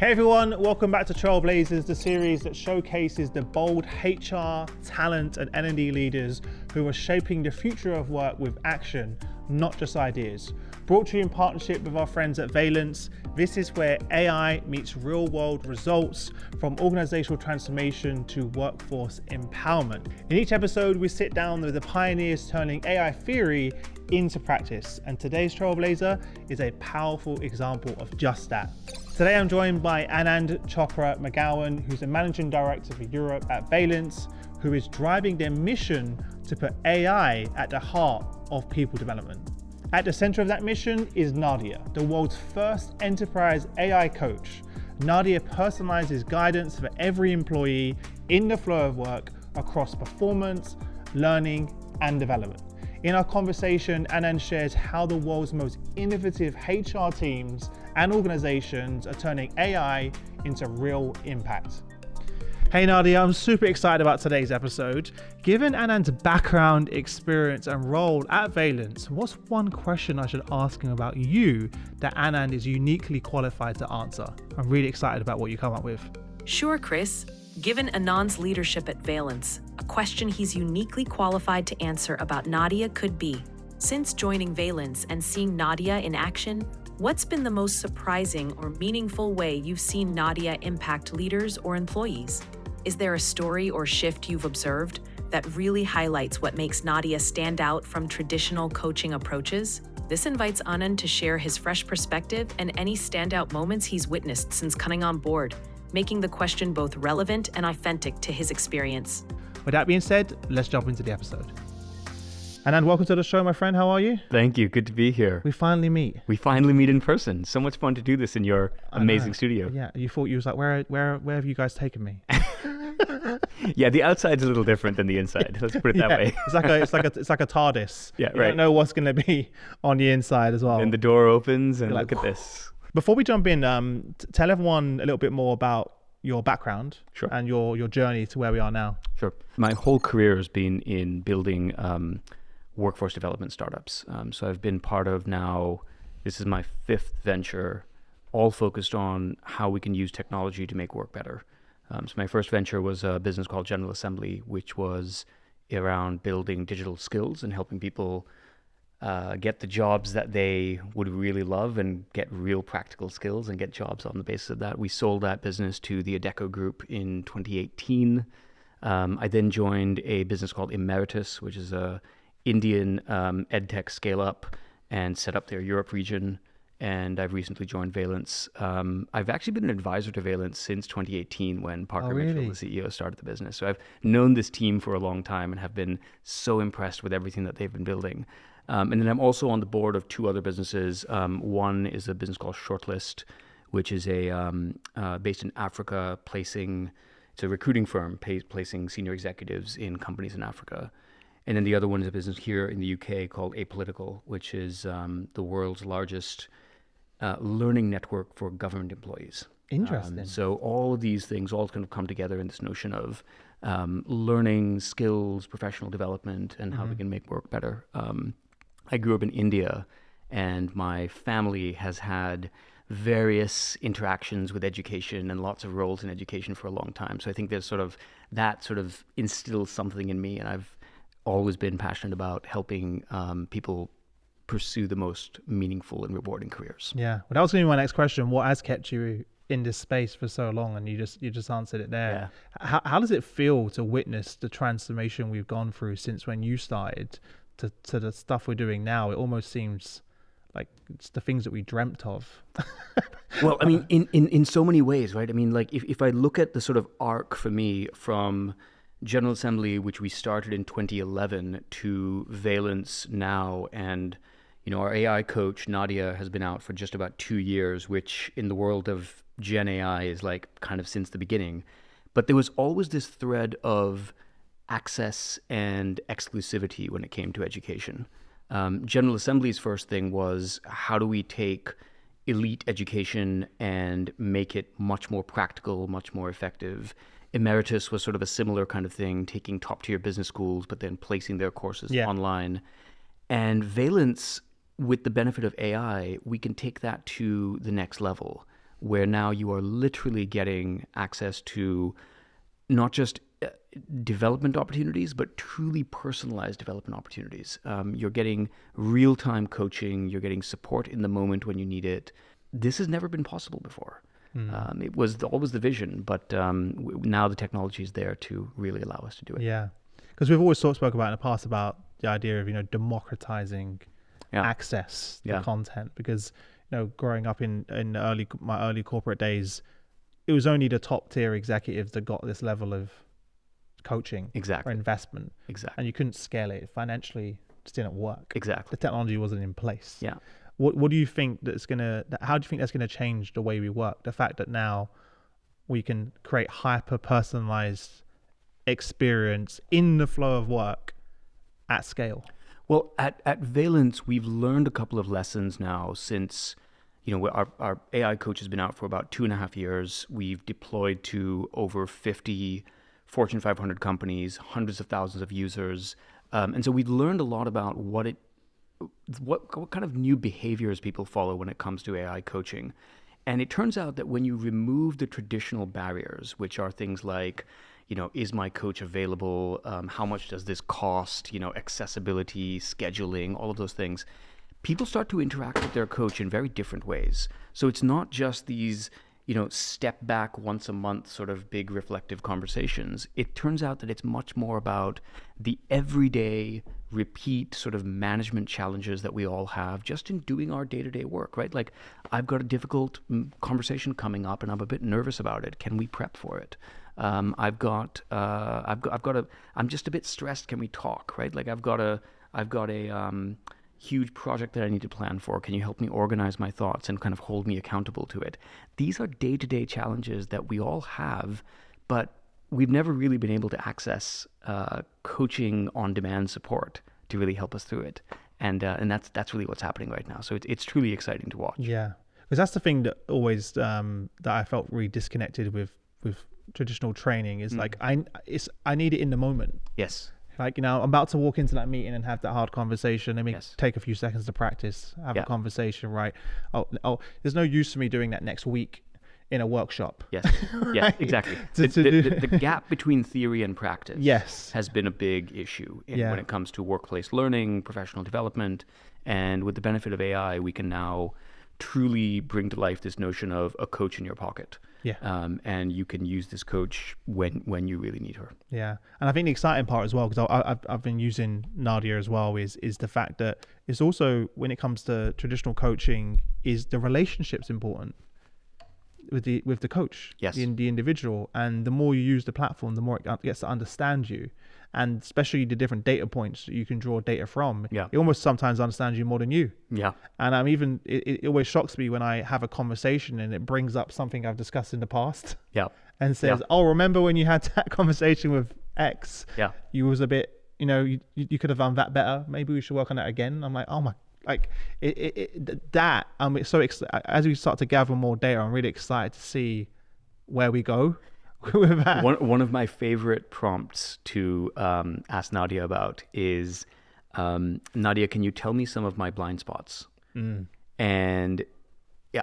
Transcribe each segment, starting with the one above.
Hey everyone, welcome back to Trailblazers, the series that showcases the bold HR, talent and L&D leaders who are shaping the future of work with action, not just ideas. Brought to you in partnership with our friends at Valence, this is where AI meets real world results, from organizational transformation to workforce empowerment. In each episode, we sit down with the pioneers turning AI theory into practice, and today's Trailblazer is a powerful example of just that. Today I'm joined by Anand Chopra-McGowan, who's the Managing Director for Europe at Valence, who is driving their mission to put AI at the heart of people development. At the center of that mission is Nadia, the world's first enterprise AI coach. Nadia personalizes guidance for every employee in the flow of work across performance, learning, and development. In our conversation, Anand shares how the world's most innovative HR teams and organizations are turning AI into real impact. Hey Nadia, I'm super excited about today's episode. Given Anand's background, experience, and role at Valence, what's one question I should ask him about you that Anand is uniquely qualified to answer? I'm really excited about what you come up with. Sure, Chris. Given Anand's leadership at Valence, a question he's uniquely qualified to answer about Nadia could be, since joining Valence and seeing Nadia in action, what's been the most surprising or meaningful way you've seen Nadia impact leaders or employees? Is there a story or shift you've observed that really highlights what makes Nadia stand out from traditional coaching approaches? This invites Anand to share his fresh perspective and any standout moments he's witnessed since coming on board, making the question both relevant and authentic to his experience. With that being said, let's jump into the episode. Anand, welcome to the show, my friend. How are you? Thank you. Good to be here. We finally meet. We finally meet in person. So much fun to do this in your amazing studio. Yeah, you thought you was like, where have you guys taken me? Yeah, the outside's a little different than the inside. Let's put it that way. It's like a TARDIS. Yeah, you right. don't know what's going to be on the inside as well. And the door opens and You're look like, at this. Before we jump in, tell everyone a little bit more about your background. Sure. And your journey to where we are now. Sure. My whole career has been in building workforce development startups. So I've been part of now, this is my fifth venture, all focused on how we can use technology to make work better. So my first venture was a business called General Assembly, which was around building digital skills and helping people get the jobs that they would really love and get real practical skills and get jobs on the basis of that. We sold that business to the Adecco Group in 2018. I then joined a business called Emeritus, which is a Indian edtech scale-up, and set up their Europe region. And I've recently joined Valence. I've actually been an advisor to Valence since 2018 when Parker Mitchell, the CEO, started the business. So I've known this team for a long time and have been so impressed with everything that they've been building. And then I'm also on the board of two other businesses. One is a business called Shortlist, which is based in Africa, it's a recruiting firm placing senior executives in companies in Africa. And then the other one is a business here in the UK called Apolitical, which is the world's largest learning network for government employees. Interesting. So all of these things all kind of come together in this notion of learning, skills, professional development, and how we can make work better. I grew up in India, and my family has had various interactions with education and lots of roles in education for a long time. So I think there's that instills something in me, and I've always been passionate about helping people pursue the most meaningful and rewarding careers. Yeah, well, that was going to be my next question. What has kept you in this space for so long? And you just answered it there. Yeah. How does it feel to witness the transformation we've gone through since when you started to the stuff we're doing now? It almost seems like it's the things that we dreamt of. Well, I mean, in so many ways, right? I mean, like if I look at the sort of arc for me from General Assembly, which we started in 2011, to Valence now, and our AI coach Nadia has been out for just about 2 years, which in the world of Gen AI is like kind of since the beginning. But there was always this thread of access and exclusivity when it came to education. General Assembly's first thing was, how do we take elite education and make it much more practical, much more effective? Emeritus was sort of a similar kind of thing, taking top-tier business schools, but then placing their courses online. And Valence, with the benefit of AI, we can take that to the next level, where now you are literally getting access to not just development opportunities, but truly personalized development opportunities. You're getting real-time coaching. You're getting support in the moment when you need it. This has never been possible before. It was always the vision, but now the technology is there to really allow us to do it. Yeah, because we've always spoke about in the past about the idea of, democratizing access to content, because, growing up in my early corporate days, it was only the top tier executives that got this level of coaching or investment. And you couldn't scale it financially. It just didn't work. The technology wasn't in place. What do you think how do you think that's going to change the way we work? The fact that now we can create hyper personalized experience in the flow of work at scale? Well, at Valence, we've learned a couple of lessons now since, our AI coach has been out for about 2.5 years. We've deployed to over 50 Fortune 500 companies, hundreds of thousands of users. And so we've learned a lot about what kind of new behaviors people follow when it comes to AI coaching. And it turns out that when you remove the traditional barriers, which are things like, is my coach available? How much does this cost? Accessibility, scheduling, all of those things. People start to interact with their coach in very different ways. So it's not just these, step back once a month sort of big reflective conversations. It turns out that it's much more about the everyday repeat sort of management challenges that we all have just in doing our day-to-day work, right? Like, I've got a difficult conversation coming up and I'm a bit nervous about it. Can we prep for it? I'm just a bit stressed. Can we talk, right? Like, I've got a huge project that I need to plan for. Can you help me organize my thoughts and kind of hold me accountable to it? These are day-to-day challenges that we all have, but we've never really been able to access coaching on-demand support to really help us through it. And that's really what's happening right now. So it's truly exciting to watch. Yeah, because that's the thing that always that I felt really disconnected with traditional training is like I need it in the moment. Yes. Like, I'm about to walk into that meeting and have that hard conversation. Let me take a few seconds to practice, have a conversation, right? Oh, there's no use for me doing that next week in a workshop. Yes. Yeah, exactly. The gap between theory and practice has been a big issue when it comes to workplace learning, professional development. And with the benefit of AI, we can now truly bring to life this notion of a coach in your pocket. And you can use this coach when you really need her. Yeah. And I think the exciting part as well, because I've been using Nadia as well, is the fact that it's also, when it comes to traditional coaching, is the relationship's important with the coach, the individual. And the more you use the platform, the more it gets to understand you. And especially the different data points that you can draw data from. It almost sometimes understands you more than you. And it always shocks me when I have a conversation and it brings up something I've discussed in the past. And says, oh, remember when you had that conversation with X? You was a bit, you could have done that better. Maybe we should work on that again. I'm like, oh my, like that. I'm so excited. As we start to gather more data, I'm really excited to see where we go. One of my favorite prompts to ask Nadia about is, Nadia, can you tell me some of my blind spots? And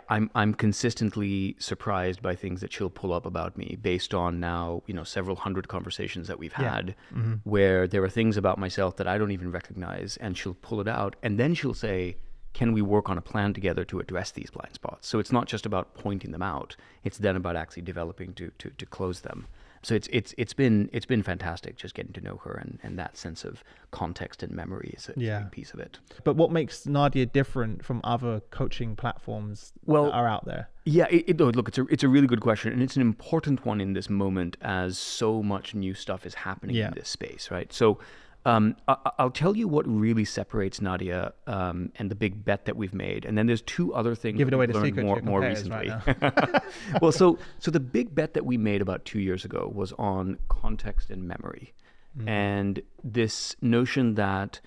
I'm consistently surprised by things that she'll pull up about me based on now, several hundred conversations that we've had where there are things about myself that I don't even recognize, and she'll pull it out and then she'll say, can we work on a plan together to address these blind spots? So it's not just about pointing them out; it's then about actually developing to close them. So it's been fantastic just getting to know her, and that sense of context and memory is a big piece of it. But what makes Nadia different from other coaching platforms that are out there? Yeah, look, it's a really good question, and it's an important one in this moment as so much new stuff is happening in this space, right? So. I'll tell you what really separates Nadia and the big bet that we've made, and then there's two other things. Give it away the secret more recently. Right well, so the big bet that we made about 2 years ago was on context and memory, and this notion that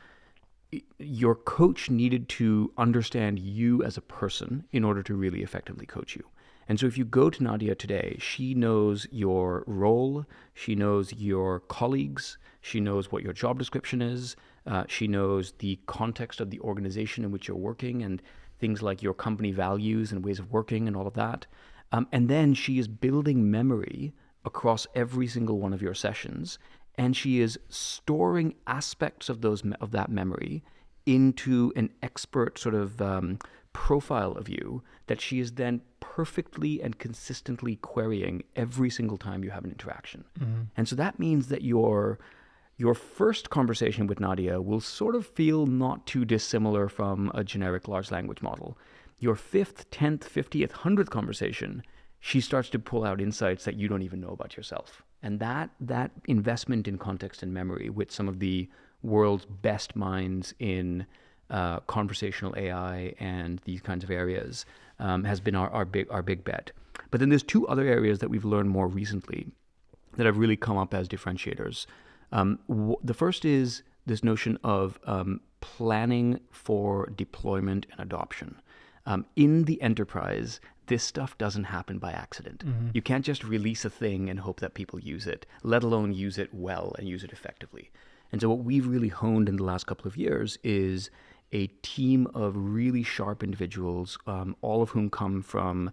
your coach needed to understand you as a person in order to really effectively coach you. And so if you go to Nadia today, she knows your role, she knows your colleagues, she knows what your job description is, she knows the context of the organization in which you're working and things like your company values and ways of working and all of that. And then she is building memory across every single one of your sessions, and she is storing aspects of that memory into an expert sort of profile of you that she is then perfectly and consistently querying every single time you have an interaction. And so that means that your first conversation with Nadia will sort of feel not too dissimilar from a generic large language model. Your 5th, 10th, 50th, 100th conversation, she starts to pull out insights that you don't even know about yourself. And that investment in context and memory with some of the world's best minds in conversational AI and these kinds of areas has been our big bet. But then there's 2 other areas that we've learned more recently that have really come up as differentiators. The first is this notion of planning for deployment and adoption. In the enterprise, this stuff doesn't happen by accident. You can't just release a thing and hope that people use it, let alone use it well and use it effectively. And so what we've really honed in the last couple of years is a team of really sharp individuals, all of whom come from,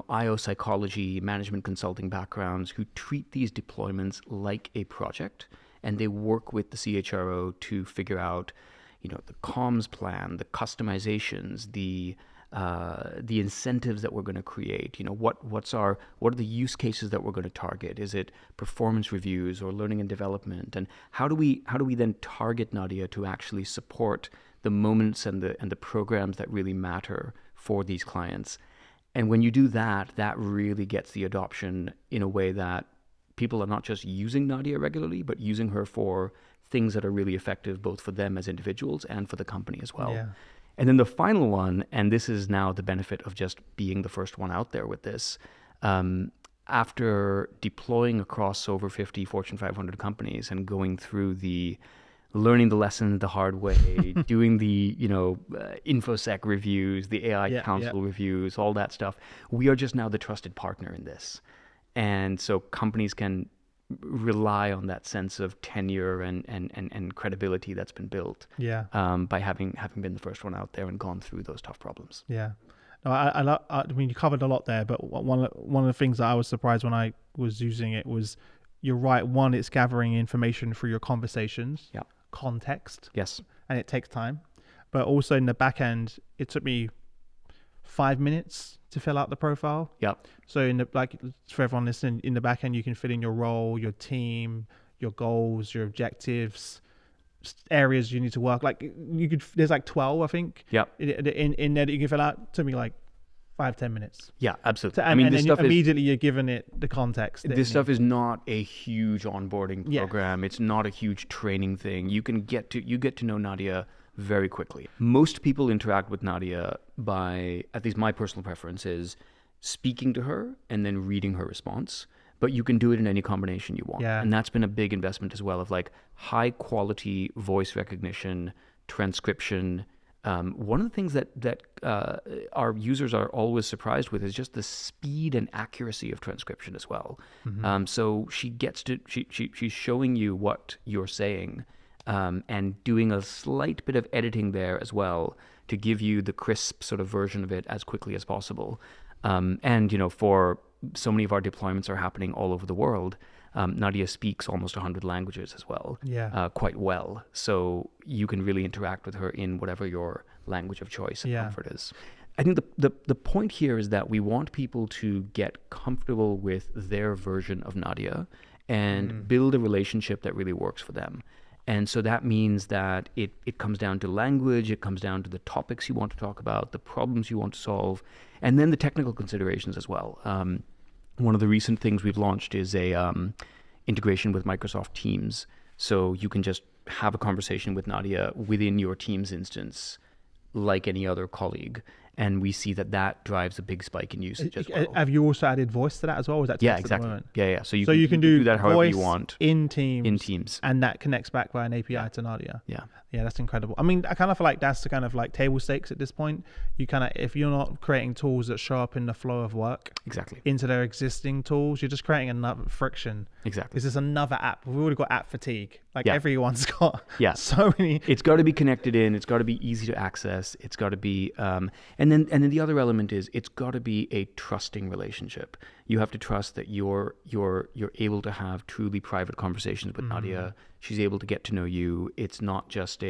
IO psychology, management consulting backgrounds, who treat these deployments like a project, and they work with the CHRO to figure out, the comms plan, the customizations, the incentives that we're going to create. What are the use cases that we're going to target? Is it performance reviews or learning and development? And how do we then target Nadia to actually support the moments and the programs that really matter for these clients? And when you do that, that really gets the adoption in a way that people are not just using Nadia regularly, but using her for things that are really effective both for them as individuals and for the company as well. Yeah. And then the final one, and this is now the benefit of just being the first one out there with this, after deploying across over 50 Fortune 500 companies and going through learning the lesson the hard way, doing the, InfoSec reviews, the AI council reviews, all that stuff, we are just now the trusted partner in this. And so companies can rely on that sense of tenure and credibility that's been built by having been the first one out there and gone through those tough problems. Yeah. No, I mean, you covered a lot there, but one of the things that I was surprised when I was using it was, you're right. One, it's gathering information through your conversations, context. Yes. And it takes time. But also in the back end, it took me 5 minutes to fill out the profile. Yep. So for everyone listening, in the back end, you can fill in your role, your team, your goals, your objectives, areas you need to work. There's 12, I think. Yep. In there that you can fill out. It took me 5-10 minutes. Yeah, absolutely. And this stuff immediately you're given it the context. This stuff is not a huge onboarding program. Yeah. It's not a huge training thing. You get to know Nadia very quickly. Most people interact with Nadia by, at least my personal preference is, speaking to her and then reading her response. But you can do it in any combination you want. Yeah. And that's been a big investment as well of high quality voice recognition, transcription. One of the things that our users are always surprised with is just the speed and accuracy of transcription as well. So she's showing you what you're saying, and doing a slight bit of editing there as well to give you the crisp sort of version of it as quickly as possible. And for so many of our deployments are happening all over the world. Nadia speaks almost 100 languages as well, quite well. So you can really interact with her in whatever your language of choice and comfort is. I think the point here is that we want people to get comfortable with their version of Nadia and build a relationship that really works for them. And so that means that it comes down to language, it comes down to the topics you want to talk about, the problems you want to solve, and then the technical considerations as well. One of the recent things we've launched is a integration with Microsoft Teams. So you can just have a conversation with Nadia within your Teams instance like any other colleague. And we see that drives a big spike in usage as well. Have you also added voice to that as well? Or is that text exactly. At the moment? Yeah. So you can do that however you want in Teams. In Teams, and that connects back by an API to Nadia. Yeah, that's incredible. I mean, I kind of feel like that's the kind of table stakes at this point. You kind of, if you're not creating tools that show up in the flow of work, into their existing tools, you're just creating another friction. Exactly. Is this another app? We've already got app fatigue. Like everyone's got Yeah. so many. It's got to be connected in. It's got to be easy to access. It's got to be, and then the other element is it's got to be a trusting relationship. You have to trust that you're able to have truly private conversations with Nadia. She's able to get to know you. It's not just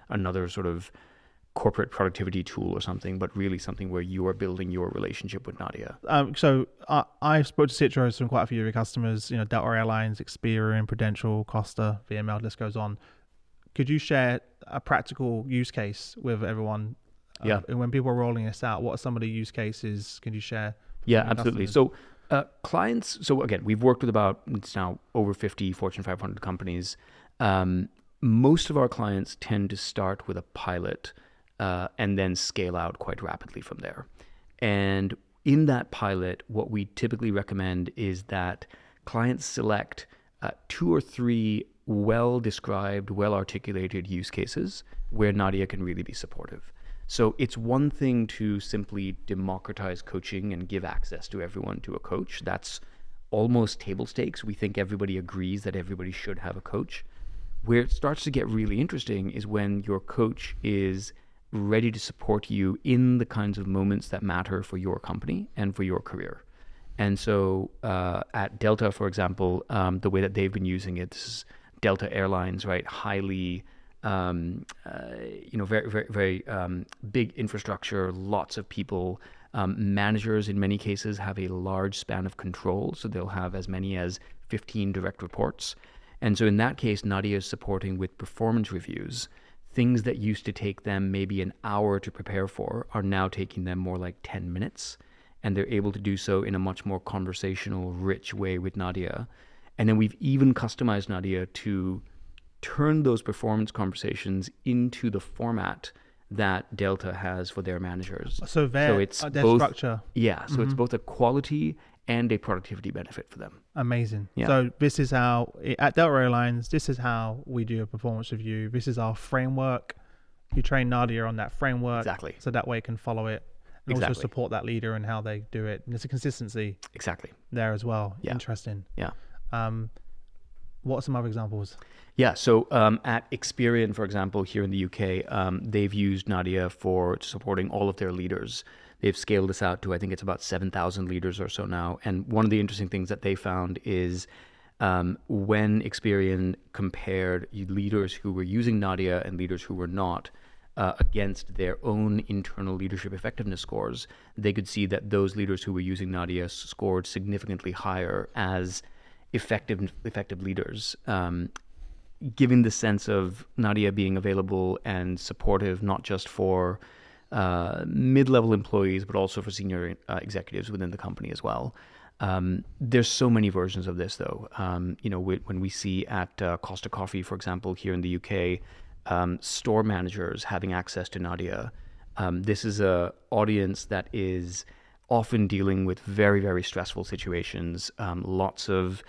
another sort of corporate productivity tool or something, but really something where you are building your relationship with Nadia. So I spoke to Citrus from quite a few of your customers, Delta Airlines, Experian, Prudential, Costa, VML, list goes on. Could you share a practical use case with everyone? Yeah. And when people are rolling this out, what are some of the use cases? Can you share? Yeah, absolutely. Customers? So clients, so again, we've worked with it's now over 50 Fortune 500 companies. Most of our clients tend to start with a pilot and then scale out quite rapidly from there. And in that pilot, what we typically recommend is that clients select 2 or 3 well-described, well-articulated use cases where Nadia can really be supportive. So it's one thing to simply democratize coaching and give access to everyone to a coach. That's almost table stakes. We think everybody agrees that everybody should have a coach. Where it starts to get really interesting is when your coach is ready to support you in the kinds of moments that matter for your company and for your career. And so at Delta, for example, the way that they've been using it, this is Delta Airlines, right? Highly, very, very, very big infrastructure, lots of people. Managers in many cases have a large span of control, so they'll have as many as 15 direct reports. And so in that case, Nadia is supporting with performance reviews. Things that used to take them maybe an hour to prepare for are now taking them more like 10 minutes. And they're able to do so in a much more conversational, rich way with Nadia. And then we've even customized Nadia to turn those performance conversations into the format that Delta has for their managers. So it's their both, structure. Yeah, so it's both a quality and a productivity benefit for them. Amazing. Yeah. So this is how, at Delta Airlines, this is how we do a performance review. This is our framework. You train Nadia on that framework. Exactly. So that way it can follow it. And also support that leader and how they do it. And there's a consistency Exactly. there as well. Yeah. Interesting. Yeah. What are some other examples? Yeah, so at Experian, for example, here in the UK, they've used Nadia for supporting all of their leaders. They've scaled this out to, I think it's about 7,000 leaders or so now. And one of the interesting things that they found is when Experian compared leaders who were using Nadia and leaders who were not against their own internal leadership effectiveness scores, they could see that those leaders who were using Nadia scored significantly higher as effective leaders, giving the sense of Nadia being available and supportive, not just for mid-level employees, but also for senior executives within the company as well. There's so many versions of this, though. When we see at Costa Coffee, for example, here in the UK, store managers having access to Nadia. This is a audience that is often dealing with very, very stressful situations. Lots of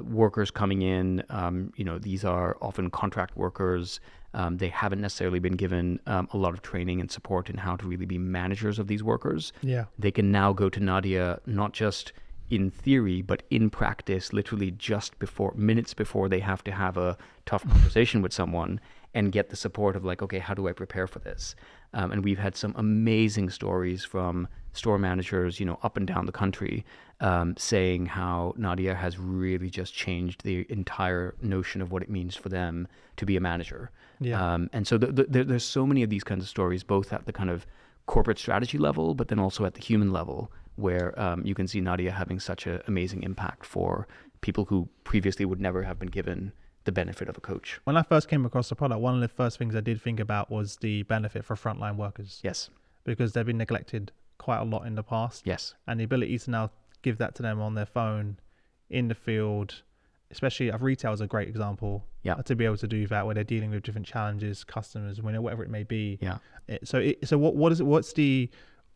workers coming in. These are often contract workers. They haven't necessarily been given a lot of training and support in how to really be managers of these workers. Yeah. They can now go to Nadia, not just in theory, but in practice, literally just minutes before they have to have a tough conversation with someone and get the support of like, okay, how do I prepare for this? And we've had some amazing stories from store managers, up and down the country, saying how Nadia has really just changed the entire notion of what it means for them to be a manager. Yeah. And so there's so many of these kinds of stories, both at the kind of corporate strategy level, but then also at the human level, where you can see Nadia having such an amazing impact for people who previously would never have been given the benefit of a coach. When I first came across the product, one of the first things I did think about was the benefit for frontline workers. Yes. Because they've been neglected quite a lot in the past. Yes. And the ability to now give that to them on their phone, in the field, especially retail is a great example. Yeah. To be able to do that where they're dealing with different challenges, customers, whatever it may be. Yeah. So what's the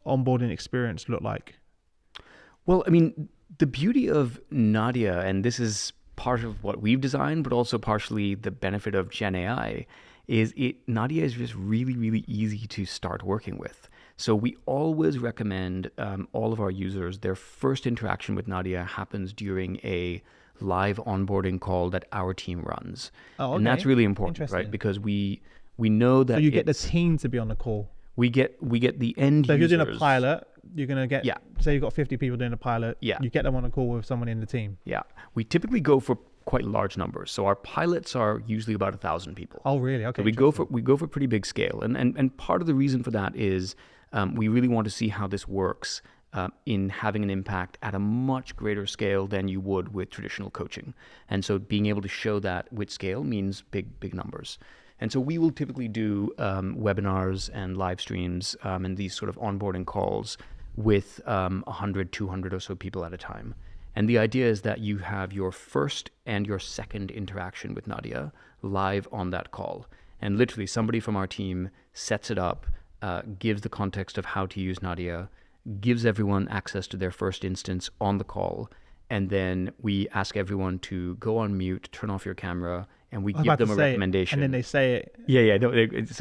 onboarding experience look like? Well, I mean, the beauty of Nadia, and this is part of what we've designed, but also partially the benefit of Gen AI, is Nadia is just really, really easy to start working with. So we always recommend all of our users, their first interaction with Nadia happens during a live onboarding call that our team runs. Oh, okay. And that's really important, right? Interesting. Because we know that So you get the team to be on the call. we get the end So if users. you're doing a pilot, you're going to get, Yeah. say you've got 50 people doing a pilot, Yeah. you get them on a call with someone in the team. Yeah, we typically go for quite large numbers. So our pilots are usually about 1,000 people. Oh, really? Okay. So we go for pretty big scale, and part of the reason for that is we really want to see how this works in having an impact at a much greater scale than you would with traditional coaching. And so being able to show that with scale means big numbers. And so we will typically do webinars and live streams and these sort of onboarding calls with 100, 200 or so people at a time. And the idea is that you have your first and your second interaction with Nadia live on that call. And literally somebody from our team sets it up, gives the context of how to use Nadia, gives everyone access to their first instance on the call, and then we ask everyone to go on mute, turn off your camera, and we give them a recommendation. And then they say it. Yeah. No,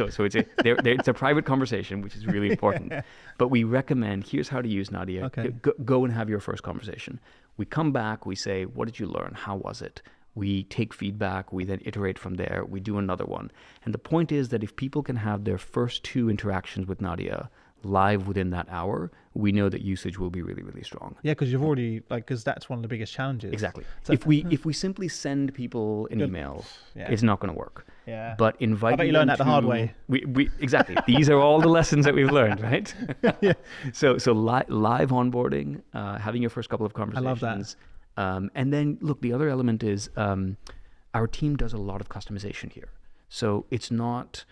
so it's it's a private conversation, which is really important. But we recommend, here's how to use Nadia. Okay. Go and have your first conversation. We come back, we say, what did you learn? How was it? We take feedback, we then iterate from there, we do another one. And the point is that if people can have their first 2 interactions with Nadia live within that hour, we know that usage will be really, really strong. Yeah, because you've already, because that's one of the biggest challenges. Exactly. So, if we simply send people an email, Yeah. it's not going to work. Yeah. But inviting I bet you learned that the hard way. We exactly. These are all the lessons that we've learned, right? Yeah. So live onboarding, having your first couple of conversations. I love that. And then look, the other element is our team does a lot of customization here. So it's not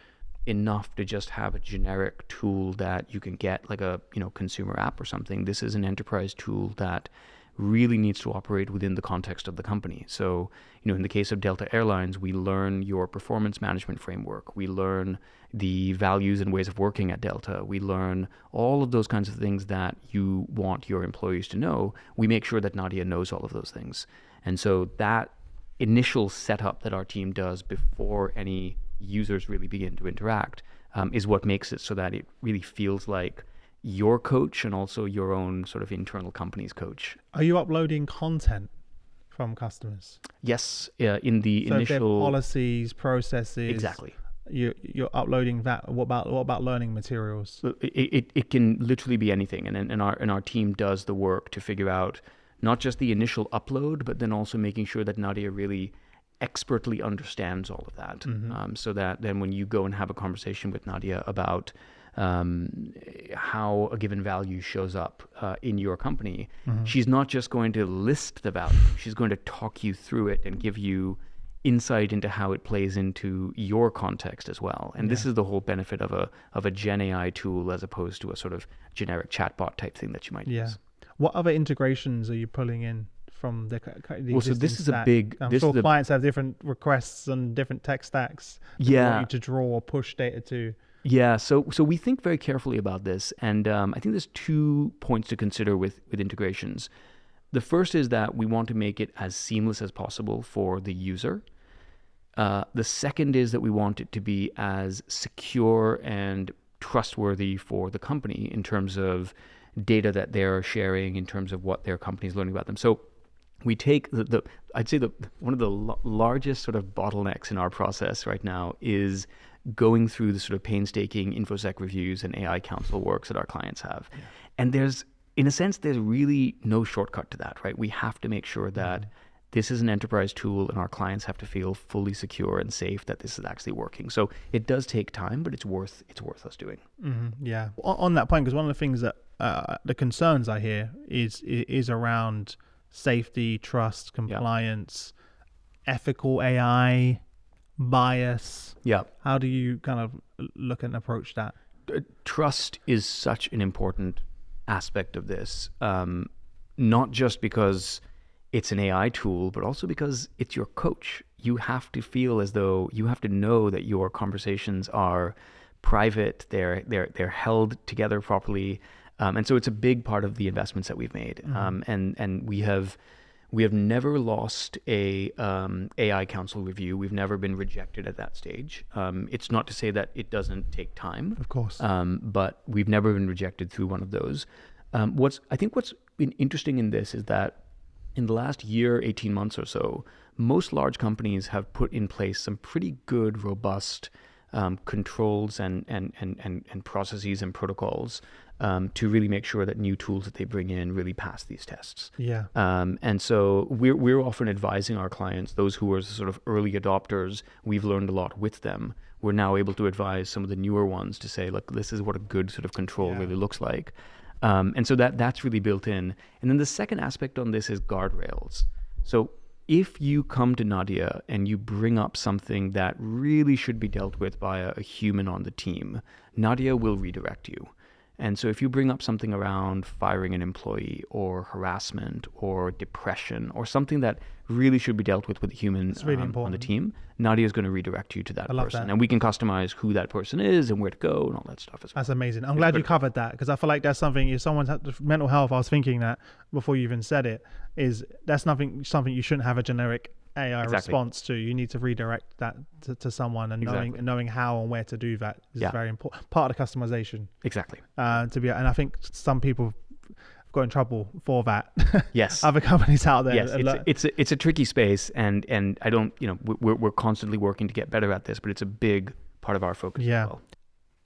enough to just have a generic tool that you can get, like a consumer app or something. This is an enterprise tool that really needs to operate within the context of the company. So, in the case of Delta Airlines, we learn your performance management framework. We learn the values and ways of working at Delta. We learn all of those kinds of things that you want your employees to know. We make sure that Nadia knows all of those things. And so that initial setup that our team does before any users really begin to interact is what makes it so that it really feels like your coach and also your own sort of internal company's coach. Are you uploading content from customers? Yes, in the So if they're initial policies, processes. Exactly. You're uploading that. What about learning materials? So it can literally be anything, and our team does the work to figure out not just the initial upload, but then also making sure that Nadia really expertly understands all of that, so that then when you go and have a conversation with Nadia about how a given value shows up in your company, she's not just going to list the value, she's going to talk you through it and give you insight into how it plays into your context as well. And this is the whole benefit of a Gen AI tool as opposed to a sort of generic chatbot type thing that you might use. What other integrations are you pulling in from the Well, so this is a big. I'm sure clients have different requests and different tech stacks. That they want you to draw or push data to. Yeah, so we think very carefully about this, and I think there's 2 points to consider with integrations. The first is that we want to make it as seamless as possible for the user. The second is that we want it to be as secure and trustworthy for the company in terms of data that they're sharing, in terms of what their company is learning about them. So we take I'd say one of the largest sort of bottlenecks in our process right now is going through the sort of painstaking InfoSec reviews and AI council works that our clients have. Yeah. And in a sense, there's really no shortcut to that, right? We have to make sure that this is an enterprise tool and our clients have to feel fully secure and safe that this is actually working. So it does take time, but it's worth us doing. Yeah. On that point, because one of the things that the concerns I hear is around safety, trust, compliance, ethical AI, bias. Yeah. How do you kind of look and approach that? Trust is such an important aspect of this, not just because it's an AI tool, but also because it's your coach. You have to feel as though you have to know that your conversations are private, they're held together properly. And so it's a big part of the investments that we've made. And we have never lost a AI council review. We've never been rejected at that stage. It's not to say that it doesn't take time, of course, but we've never been rejected through one of those. What's been interesting in this is that in the last year, 18 months or so, most large companies have put in place some pretty good, robust controls and processes and protocols to really make sure that new tools that they bring in really pass these tests. Yeah. And so we're often advising our clients, those who are sort of early adopters, we've learned a lot with them. We're now able to advise some of the newer ones to say, look, this is what a good sort of control really looks like. And so that's really built in. And then the second aspect on this is guardrails. So if you come to Nadia and you bring up something that really should be dealt with by a human on the team, Nadia will redirect you. And so if you bring up something around firing an employee or harassment or depression or something that really should be dealt with a human really on the team, Nadia is going to redirect you to that person. And we can customize who that person is and where to go and all that stuff as well. That's amazing. I'm glad you covered that, because I feel like that's something, if someone's had mental health, I was thinking that before you even said it, is that's something you shouldn't have a generic AI response to. You need to redirect that to someone, and knowing how and where to do that is very important. Part of the customization. Exactly. And I think some people have got in trouble for that. Yes. Other companies out there. Yes. It's a tricky space, and I don't, we're constantly working to get better at this, but it's a big part of our focus as well.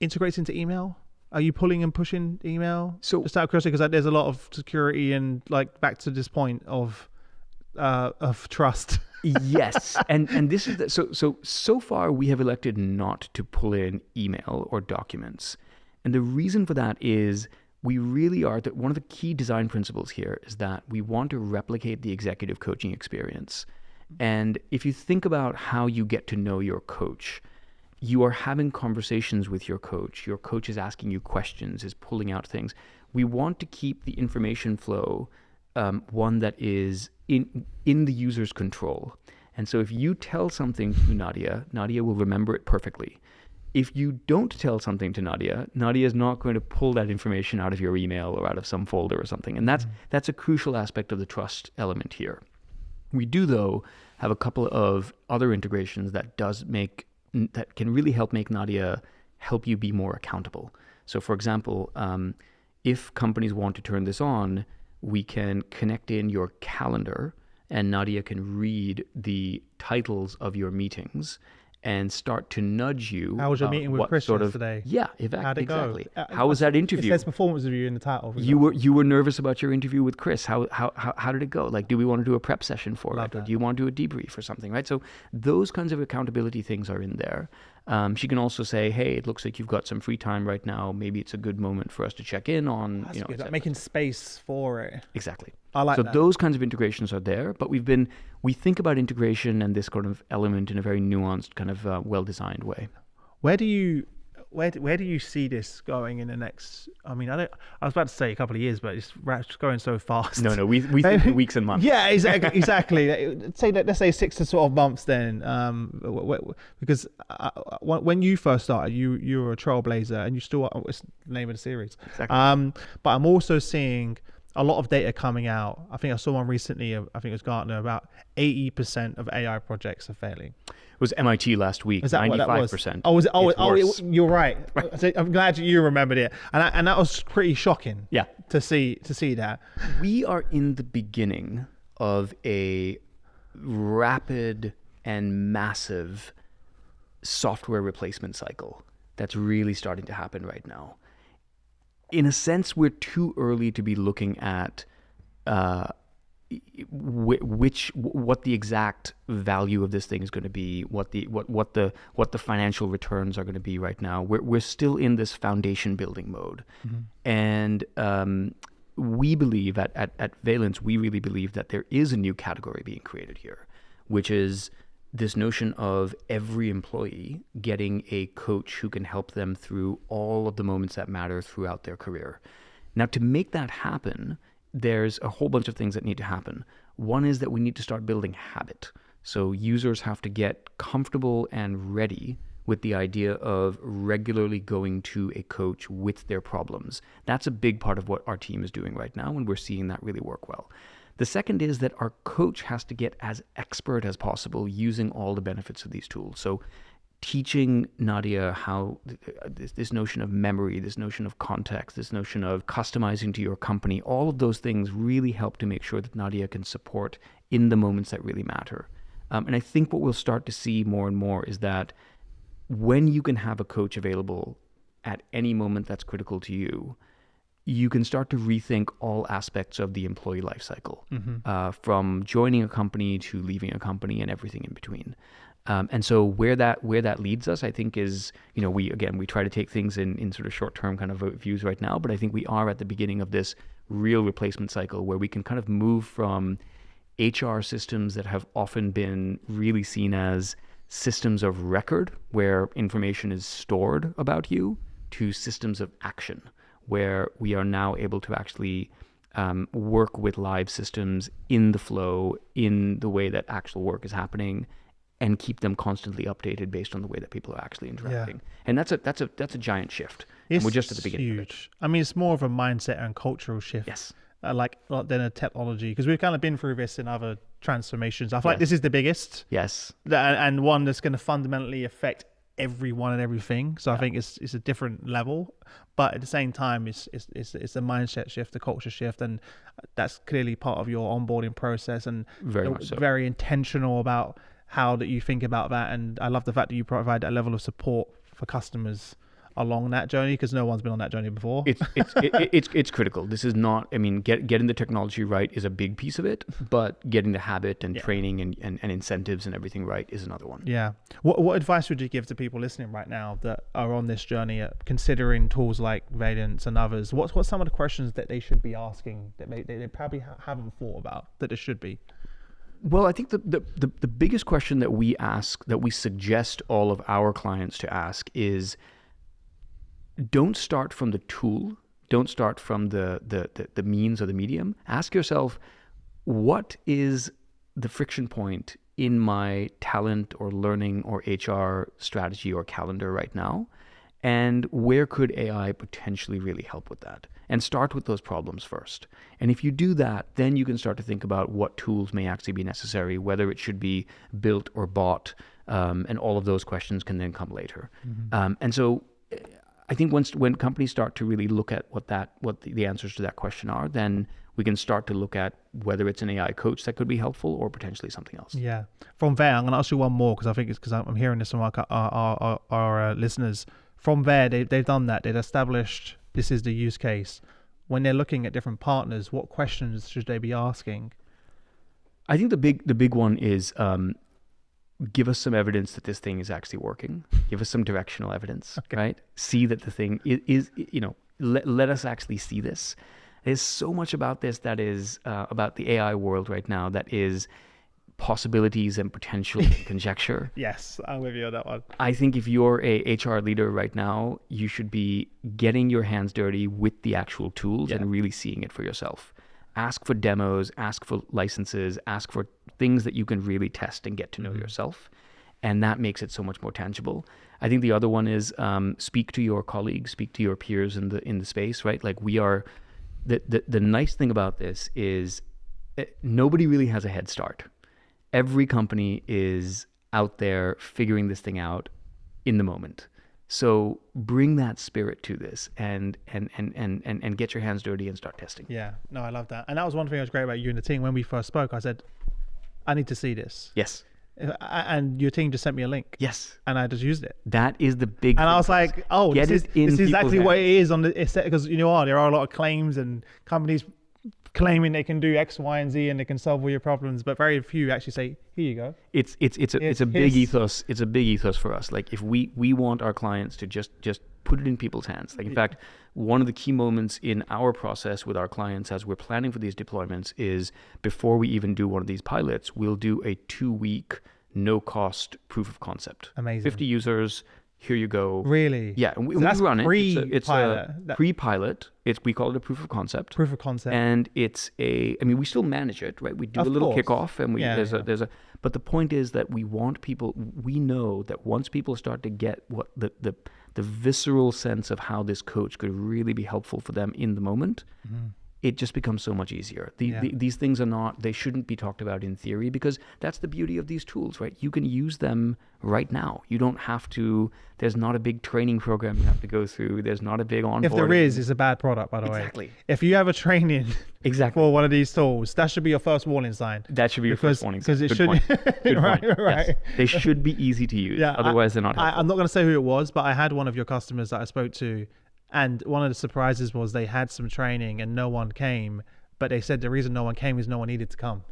Integrates into email. Are you pulling and pushing email? So just out of curiosity, because there's a lot of security and back to this point of trust. Yes, and this is so far we have elected not to pull in email or documents, and the reason for that is we really are that one of the key design principles here is that we want to replicate the executive coaching experience. And if you think about how you get to know your coach, you are having conversations with your coach is asking you questions, is pulling out things. We want to keep the information flow one that is in the user's control. And so if you tell something to Nadia will remember it perfectly. If you don't tell something to Nadia is not going to pull that information out of your email or out of some folder or something. And that's a crucial aspect of the trust element here. We do, though, have a couple of other integrations that can really help make Nadia help you be more accountable. So for example, if companies want to turn this on, we can connect in your calendar, and Nadia can read the titles of your meetings and start to nudge you. How was your meeting with Chris today? Yeah, how'd it go? Exactly. How was that interview? It says performance review in the title. You were nervous about your interview with Chris. How did it go? Do we want to do a prep session for it? Or do you want to do a debrief or something, right? So those kinds of accountability things are in there. She can also say, hey, it looks like you've got some free time right now. Maybe it's a good moment for us to check in on, That's good. Making space for it. Exactly. I like that. So those kinds of integrations are there, but we think about integration and this kind of element in a very nuanced, kind of well-designed way. Where do you see this going in the next? I mean, I was about to say a couple of years, but it's going so fast. No, we think in weeks and months. Yeah, exactly. Let's say 6 to 12 months then, because when you first started, you were a trailblazer, and you still are. It's the name of the series. Exactly. But I'm also seeing a lot of data coming out. I think I saw one recently. I think it was Gartner. About 80% of AI projects are failing. It was MIT last week. Is that 95%. What that was? You're right. I'm glad you remembered it, and that was pretty shocking. Yeah. To see that. We are in the beginning of a rapid and massive software replacement cycle that's really starting to happen right now. In a sense, we're too early to be looking at what the exact value of this thing is going to be, what the financial returns are going to be right now. We're still in this foundation building mode, and we believe at Valence, we really believe that there is a new category being created here, which is this notion of every employee getting a coach who can help them through all of the moments that matter throughout their career. Now, to make that happen, there's a whole bunch of things that need to happen. One is that we need to start building habit. So users have to get comfortable and ready with the idea of regularly going to a coach with their problems. That's a big part of what our team is doing right now, and we're seeing that really work well. The second is that our coach has to get as expert as possible using all the benefits of these tools. So teaching Nadia how this notion of memory, this notion of context, this notion of customizing to your company, all of those things really help to make sure that Nadia can support in the moments that really matter. And I think what we'll start to see more and more is that when you can have a coach available at any moment that's critical to you, you can start to rethink all aspects of the employee life cycle, from joining a company to leaving a company and everything in between. And so where that leads us, I think, is, we try to take things in sort of short-term kind of views right now, but I think we are at the beginning of this real replacement cycle where we can kind of move from HR systems that have often been really seen as systems of record, where information is stored about you, to systems of action, where we are now able to actually work with live systems in the flow, in the way that actual work is happening, and keep them constantly updated based on the way that people are actually interacting. Yeah. And that's a giant shift. And we're just at the beginning. Huge. Of it. I mean, it's more of a mindset and cultural shift. Yes. Like than a technology, because we've kind of been through this in other transformations. I feel like this is the biggest. Yes. And one that's going to fundamentally affect everyone and everything. So I think it's a different level, but at the same time, it's a mindset shift, a culture shift, and that's clearly part of your onboarding process, and very much so. Very intentional about how that you think about that. And I love the fact that you provide that level of support for customers along that journey, because no one's been on that journey before. It's critical. This is not, I mean, getting the technology right is a big piece of it, but getting the habit and training and incentives and everything right is another one. Yeah. What advice would you give to people listening right now that are on this journey, considering tools like Valence and others? What's some of the questions that they should be asking that they probably haven't thought about that there should be? Well, I think the biggest question that we ask, that we suggest all of our clients to ask, is don't start from the tool, don't start from the means or the medium. Ask yourself, what is the friction point in my talent or learning or HR strategy or calendar right now? And where could AI potentially really help with that? And start with those problems first. And if you do that, then you can start to think about what tools may actually be necessary, whether it should be built or bought, and all of those questions can then come later. And so I think when companies start to really look at what the answers to that question are, then we can start to look at whether it's an AI coach that could be helpful or potentially something else. Yeah. From there, I'm going to ask you one more, because I think it's because I'm hearing this from our listeners. From there, they've done that. They've established this is the use case. When they're looking at different partners, what questions should they be asking? I think the big one is give us some evidence that this thing is actually working. Give us some directional evidence, right? See that the thing is let us actually see this. There's so much about this that is about the AI world right now that is possibilities and potential and conjecture. Yes, I'm with you on that one. I think if you're a HR leader right now, you should be getting your hands dirty with the actual tools and really seeing it for yourself. Ask for demos, ask for licenses, ask for things that you can really test and get to know yourself. And that makes it so much more tangible. I think the other one is speak to your colleagues, speak to your peers in the space, right? Like we are, the nice thing about this is nobody really has a head start. Every company is out there figuring this thing out in the moment. So bring that spirit to this and get your hands dirty and start testing. Yeah, no, I love that. And that was one thing that was great about you and the team. When we first spoke, I said, I need to see this. Yes. And your team just sent me a link. Yes. And I just used it. That is the big And I was like, oh, this is exactly what it is on the, because there are a lot of claims and companies claiming they can do X, Y, and Z and they can solve all your problems, but very few actually say, here you go. It's a big ethos. It's a big ethos for us. Like if we want our clients to just put it in people's hands. Like in fact, one of the key moments in our process with our clients as we're planning for these deployments is before we even do one of these pilots, we'll do a 2-week no cost proof of concept. Amazing. 50 users. Here you go. Really? Yeah, and we run it. It's a pre-pilot. We call it a proof of concept. Proof of concept. And we still manage it, right? We do a little kickoff, and but the point is that we want people. We know that once people start to get what the visceral sense of how this coach could really be helpful for them in the moment, it just becomes so much easier. These things they shouldn't be talked about in theory, because that's the beauty of these tools, right? You can use them right now. You don't have to, there's not a big training program you have to go through. There's not a big onboarding. If there is, it's a bad product, by the way. Exactly. If you have a training for one of these tools, that should be your first warning sign. That should be your first warning sign. Because it should. Good right. point. Yes. They should be easy to use. Otherwise, they're not helpful. I'm not going to say who it was, but I had one of your customers that I spoke to, and one of the surprises was they had some training and no one came. But they said the reason no one came is no one needed to come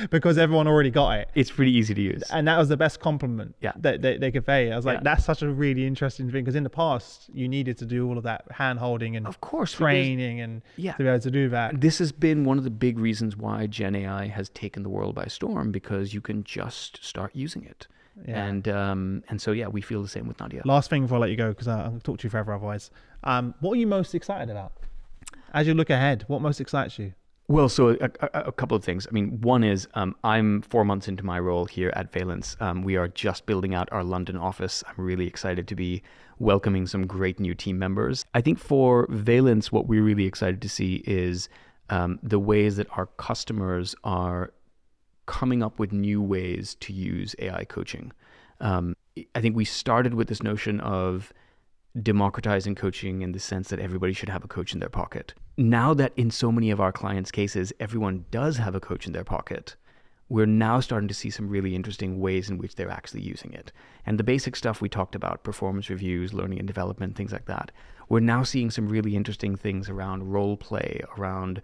because everyone already got it. It's pretty easy to use. And that was the best compliment that they could pay. I was like, that's such a really interesting thing, because in the past, you needed to do all of that hand holding and of course, training and to be able to do that. This has been one of the big reasons why Gen AI has taken the world by storm, because you can just start using it. Yeah. And so, we feel the same with Nadia. Last thing before I let you go, because I'll talk to you forever otherwise. What are you most excited about? As you look ahead, what most excites you? Well, so a couple of things. I mean, one is I'm 4 months into my role here at Valence. We are just building out our London office. I'm really excited to be welcoming some great new team members. I think for Valence, what we're really excited to see is the ways that our customers are coming up with new ways to use AI coaching. I think we started with this notion of democratizing coaching in the sense that everybody should have a coach in their pocket. Now that in so many of our clients' cases, everyone does have a coach in their pocket, we're now starting to see some really interesting ways in which they're actually using it. And the basic stuff we talked about, performance reviews, learning and development, things like that, we're now seeing some really interesting things around role play, around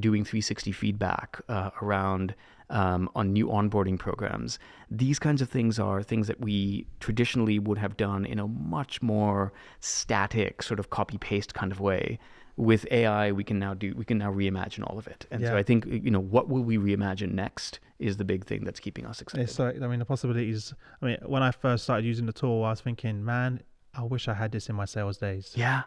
doing 360 feedback, around on new onboarding programs. These kinds of things are things that we traditionally would have done in a much more static sort of copy paste kind of way. With AI, we can now reimagine all of it. And so I think, what will we reimagine next is the big thing that's keeping us excited. So, the possibilities, when I first started using the tool, I was thinking, man, I wish I had this in my sales days. Yeah.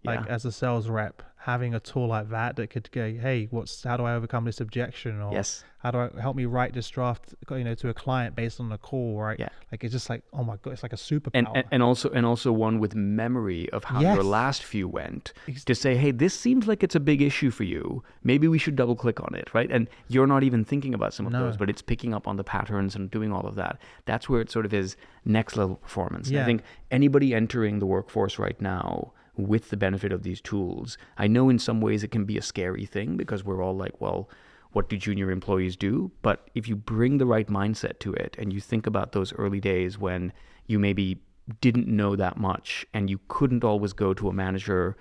As a sales rep, having a tool like that could go, hey, how do I overcome this objection? Or how do I help me write this draft, to a client based on the call, right? Yeah. It's just like, oh my God, it's like a superpower. And also one with memory of how your last few went, to say, hey, this seems like it's a big issue for you. Maybe we should double click on it, right? And you're not even thinking about some of those, but it's picking up on the patterns and doing all of that. That's where it sort of is next level performance. Yeah. I think anybody entering the workforce right now with the benefit of these tools, I know in some ways it can be a scary thing, because we're all like, well, what do junior employees do? But if you bring the right mindset to it and you think about those early days when you maybe didn't know that much and you couldn't always go to a manager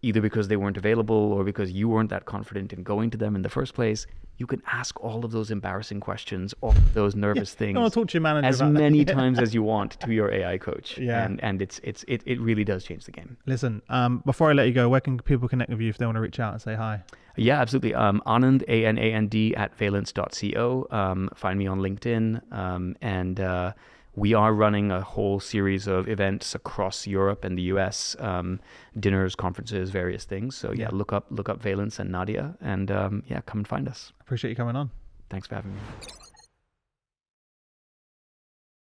either because they weren't available or because you weren't that confident in going to them in the first place, you can ask all of those embarrassing questions, all of those nervous things, talk to your manager as many times as you want to your AI coach. Yeah. And it really does change the game. Listen, before I let you go, where can people connect with you if they want to reach out and say hi? Yeah, absolutely. Anand, ANAND @valence.co. Find me on LinkedIn. And we are running a whole series of events across Europe and the US, dinners, conferences, various things. So look up Valence and Nadia, and come and find us. Appreciate you coming on. Thanks for having me.